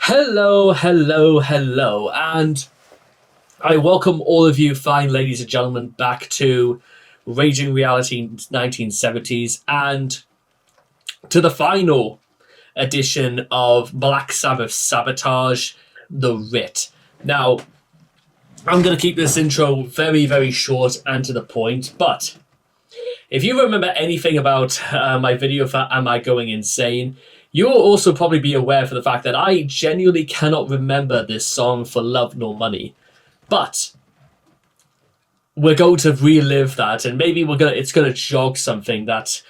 Hello, hello, hello, and I welcome all of you fine ladies and gentlemen back to Raging Reality 1970s and to the final edition of Black Sabbath Sabotage, the Writ. Now, I'm going to keep this intro very, very short and to the point, but if you remember anything about my video for Am I Going Insane, you will also probably be aware for the fact that I genuinely cannot remember this song for love nor money. But we're going to relive that, and maybe it's gonna jog something that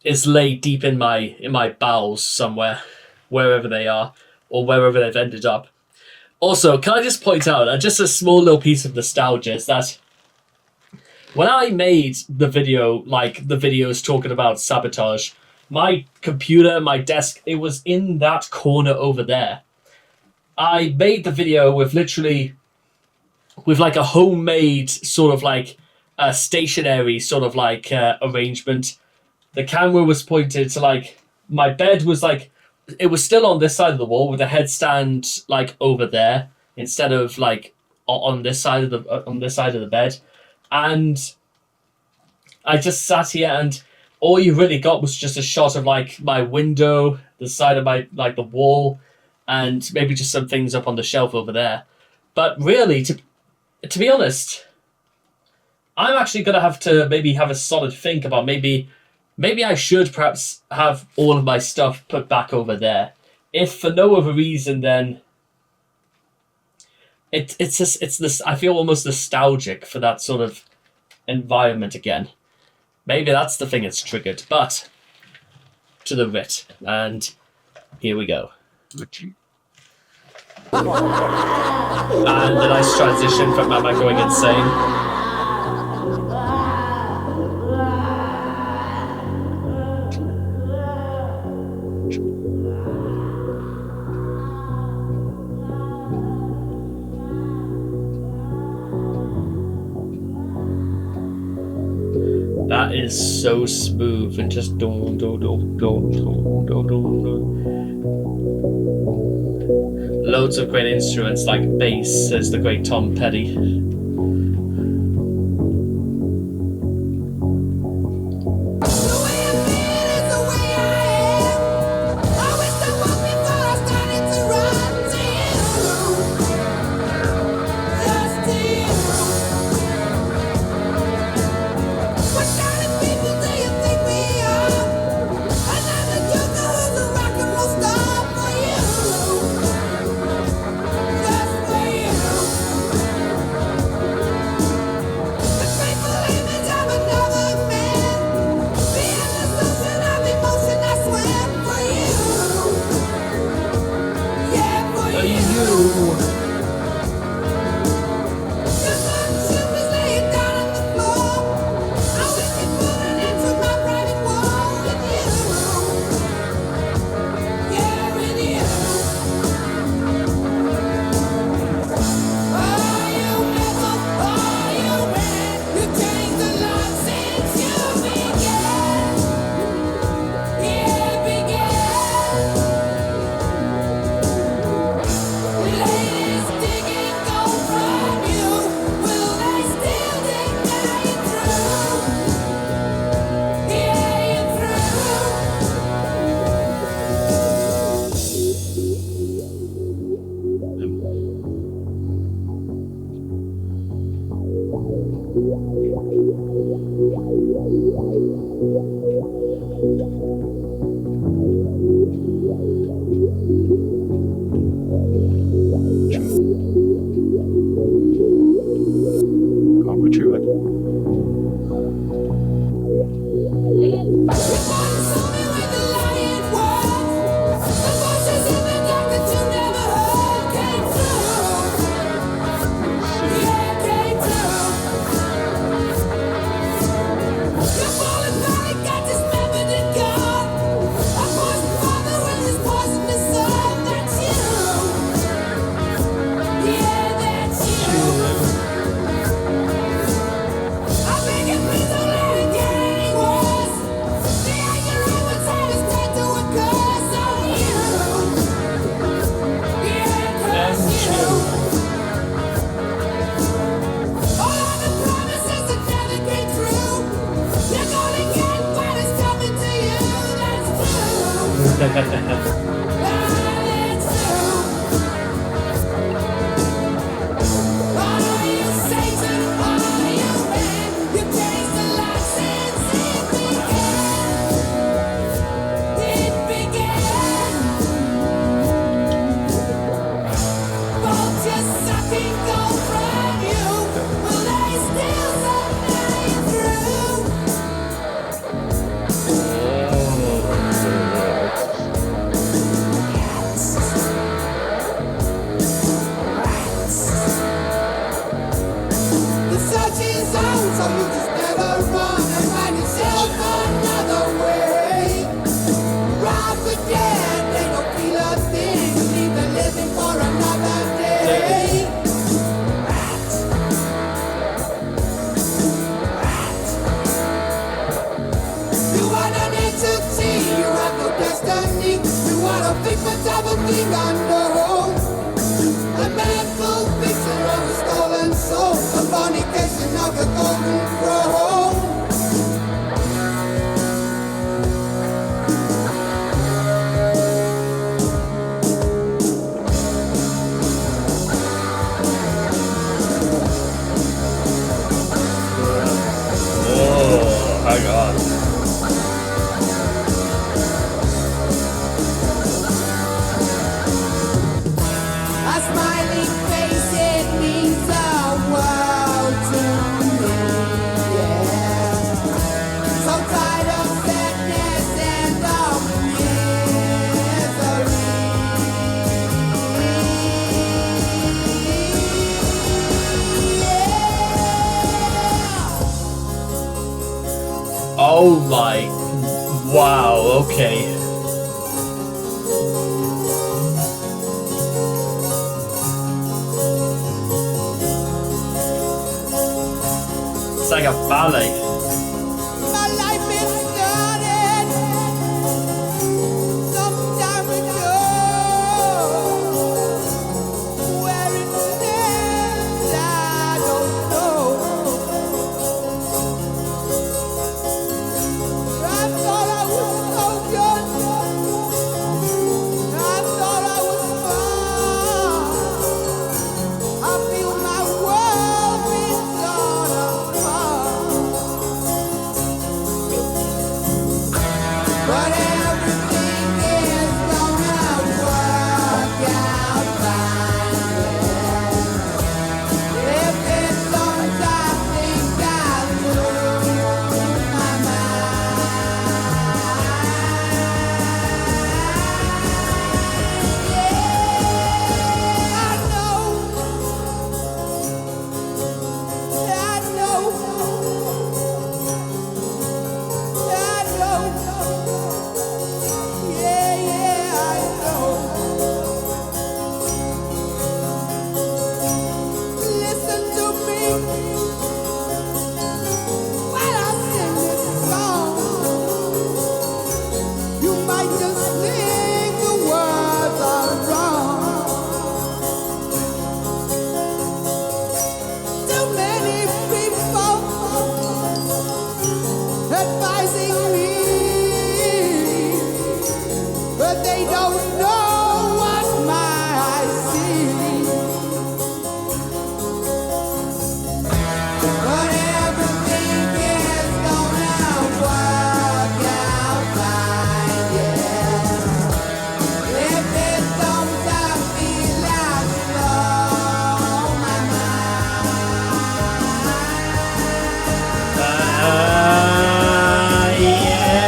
is laid deep in my bowels somewhere, wherever they are, or wherever they've ended up. Also, can I just point out just a small little piece of nostalgia is that when I made the video, like the videos talking about sabotage, my computer, my desk, it was in that corner over there. I made the video with like a homemade sort of like a stationary sort of like arrangement. The camera was pointed to like my bed was like it was still on this side of the wall with the headstand like over there instead of like on this side of the bed, and I just sat here and all you really got was just a shot of like my window, the side of my like the wall, and maybe just some things up on the shelf over there. But really, to be honest, I'm actually gonna have to maybe have a solid think about maybe I should perhaps have all of my stuff put back over there. If for no other reason than it's this I feel almost nostalgic for that sort of environment again. Maybe that's the thing it's triggered, but to the Writ, and here we go. And a nice transition from Am I Going Insane? That is so smooth and just loads of great instruments like bass, says the great Tom Petty. Oh my... Wow, okay. It's like a ballet. My life is started some time ago. Where it ends, I don't know. I thought I was so good. I thought I was far. I feel my world being torn apart. But everything is gonna work out fine. If it don't, I think I'll lose my mind. Yeah, I know. Listen to me while I sing this song. You might just think the words are wrong. Too many people advising me, but they don't know what my eyes see. But everything is gonna work out fine, yeah. If it don't, I feel I've blown my mind. Yeah.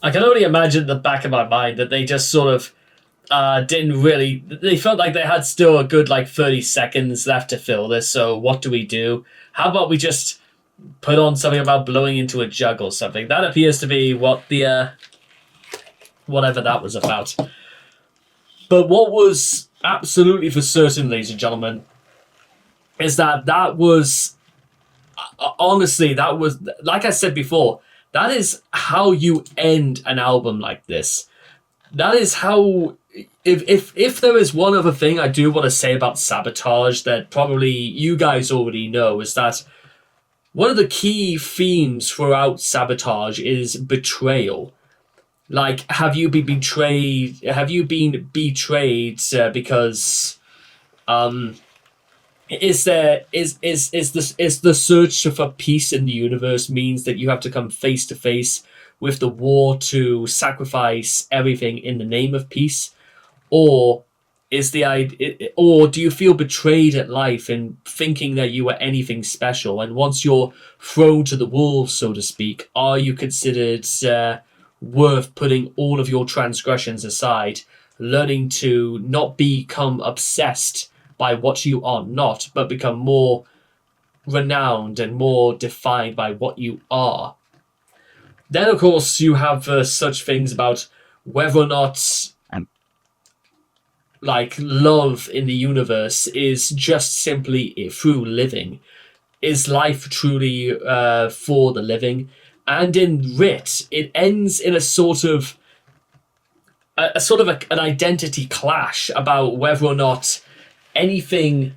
I can only imagine in the back of my mind that they just sort of didn't really. They felt like they had still a good 30 seconds left to fill this. So what do we do? How about we just put on something about blowing into a jug or something? That appears to be what the whatever that was about. But what was absolutely for certain, ladies and gentlemen, is that was honestly, that was, like I said before, that is how you end an album like this. That is how, if there is one other thing I do want to say about Sabotage that probably you guys already know, is that one of the key themes throughout Sabotage is betrayal. Like, have you been betrayed? Have you been betrayed because is the search for peace in the universe means that you have to come face to face with the war to sacrifice everything in the name of peace, or or do you feel betrayed at life in thinking that you are anything special, and once you're thrown to the wolves, so to speak, are you considered worth putting all of your transgressions aside, learning to not become obsessed by what you are not, but become more renowned and more defined by what you are? Then, of course, you have such things about whether or not love in the universe is just simply through living. Is life truly for the living? And in Writ, it ends in a sort of an identity clash about whether or not anything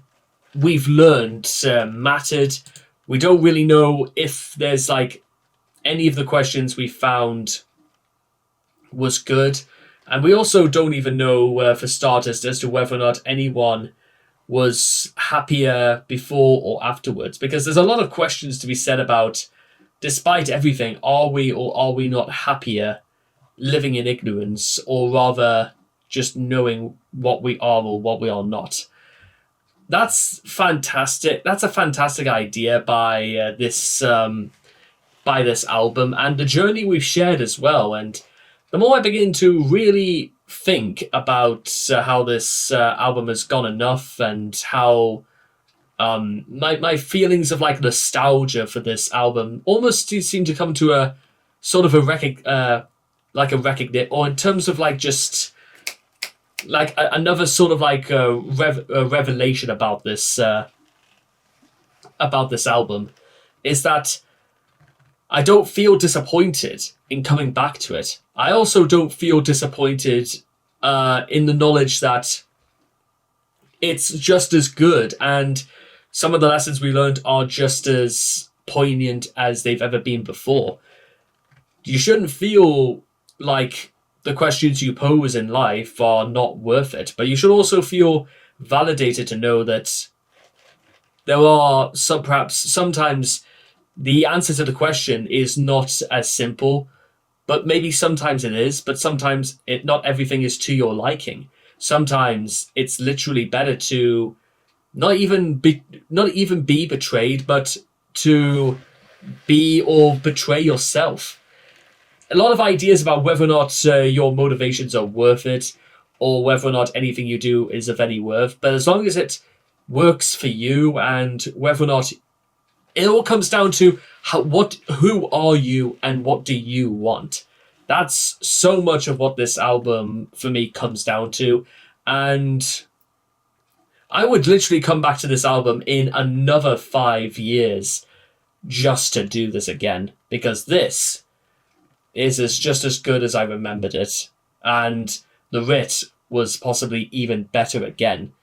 we've learned mattered. We don't really know if there's any of the questions we found was good. And we also don't even know, for starters, as to whether or not anyone was happier before or afterwards. Because there's a lot of questions to be said about, despite everything, are we or are we not happier living in ignorance, or rather just knowing what we are or what we are not? That's fantastic. That's a fantastic idea by this album, and the journey we've shared as well. And the more I begin to really think about how this album has gone enough, and how my feelings of nostalgia for this album almost seem to come to a sort of a recognition, or in terms of just another sort of a revelation about this album, is that I don't feel disappointed in coming back to it. I also don't feel disappointed in the knowledge that it's just as good, and some of the lessons we learned are just as poignant as they've ever been before. You shouldn't feel like the questions you pose in life are not worth it, but you should also feel validated to know that there are sometimes the answer to the question is not as simple, but maybe sometimes it is, but sometimes not everything is to your liking. Sometimes it's literally better to not even be betrayed, but to be or betray yourself. A lot of ideas about whether or not your motivations are worth it, or whether or not anything you do is of any worth. But as long as it works for you, and whether or not it all comes down to who are you and what do you want. That's so much of what this album for me comes down to. And I would literally come back to this album in another 5 years just to do this again, because this is just as good as I remembered it. And the Writ was possibly even better again.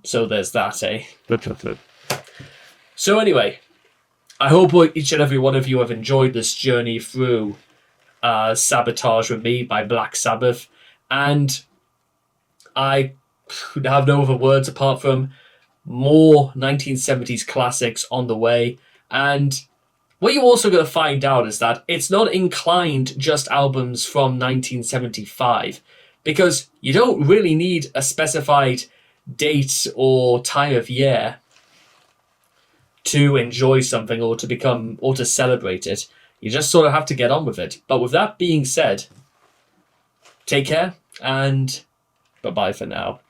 So there's that, eh? So anyway, I hope each and every one of you have enjoyed this journey through Sabotage with me by Black Sabbath. And I have no other words apart from more 1970s classics on the way. And what you're also going to find out is that it's not inclined just albums from 1975, because you don't really need a specified date or time of year to enjoy something, or to celebrate it. you just sort of have to get on with it. But with that being said, take care and bye-bye for now.